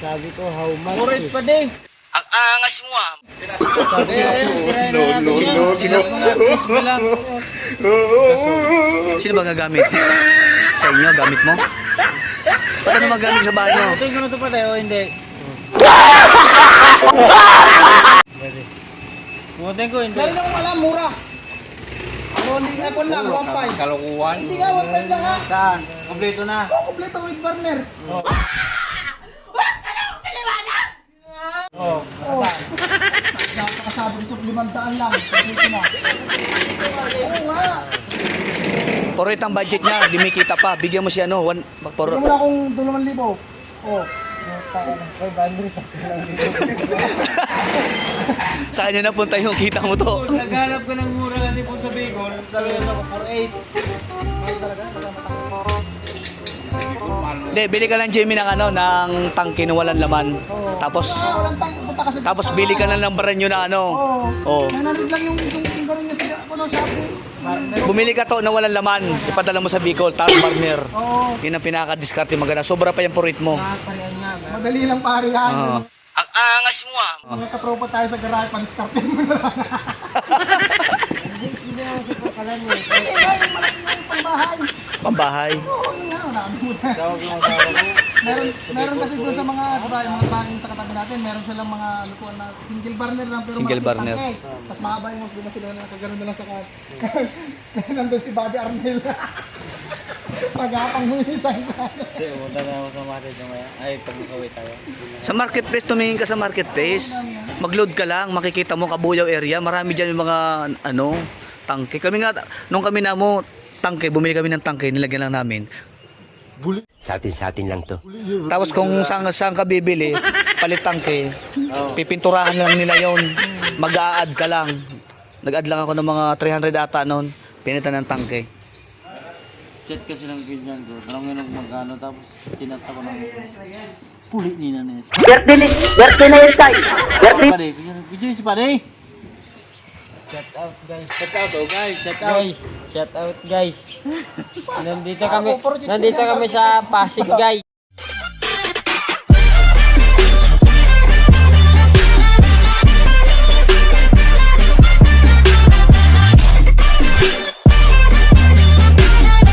Sabi ko, how much? Kurit pa din. Ang angas mo ah. Sino ba gagamit? Sa inyo, gamit mo? Ba't ano magamit sa bahay nyo? Ito yung ito pa tayo, hindi. Bumating ko, hindi. Dahil lang wala, mura. Rolling iPhone lang, 1.5. Kalokohan. Hindi nga, 1.5 lang ha. Saan? Kompleto na. Oo, kompleto with burner. Oo. Oo. Nakakasabi ko sa 500 lang. Kompleto na. Oo nga. Puro ang budget niya, di may kita pa. Bigyan mo siya ano, Bigyan mo na akong 2,000. Oo. Saan niya napunta yung kita mo to? Naghanap ka ng mura kasi po sa Bicol. Talaga ako 4.8. Hindi, bili ka lang Jimmy ng ano, ng tangke na walang laman. Tapos Walang tank, punta ka sa... tapos bili ka na ng brand na ano. Oo. Oh. 900 lang yung gano'n niya sa Shopee. Bumili ka to na walang laman, ipadala mo sa Bicol, tapos burner. Oo. Yun ang pinaka-diskarte maganda. Sobra pa yung purit mo. Madali lang pare yan. Oo. Ang angas mo ah. Mga katropa tayo sa garahe, pa-discarte mo na lang. Hindi na ako sa pakalan mo. Hindi nga, yung malaki na yung pambahay. Pambahay. Oo, yun nga, marami mo na. Meron kasi doon sa mga, diba, yung mga bahay sa katabi natin, meron silang mga lutuan na single burner lang, pero Single malaki burner. tangke. Tapos mahaba yung husband na sila na kagano'n na lang sa kaya. Nandun si Buddy Arnel. Pag-apang mo yung isang Hindi, pumunta na ako sa market mamaya. Ay, pag-ukaway tayo. Sa marketplace, tumingin ka sa marketplace. Mag-load ka lang, makikita mo Kabuyaw area. Marami dyan yung mga ano, tangke. Kami nga, nung kami na mo, tangke, bumili kami ng tangke, nilagyan lang namin. Sa atin lang to. Tapos kung saan ka bibili, palit tangke, pipinturahan lang nila yon. Mag-a-add ka lang. Nag-add lang ako ng mga 300 ata noon. Pinitan ng tangke. Chat kasi ng ganyan ko. Tanongin ako magkano tapos tinata ko ng puli nina na yun. Birthday na yun tayo. Pare, video si pare. Shout out guys. Shout out oh guys. Shout out. Guys, shout out guys. Nandito kami sa Pasig guys.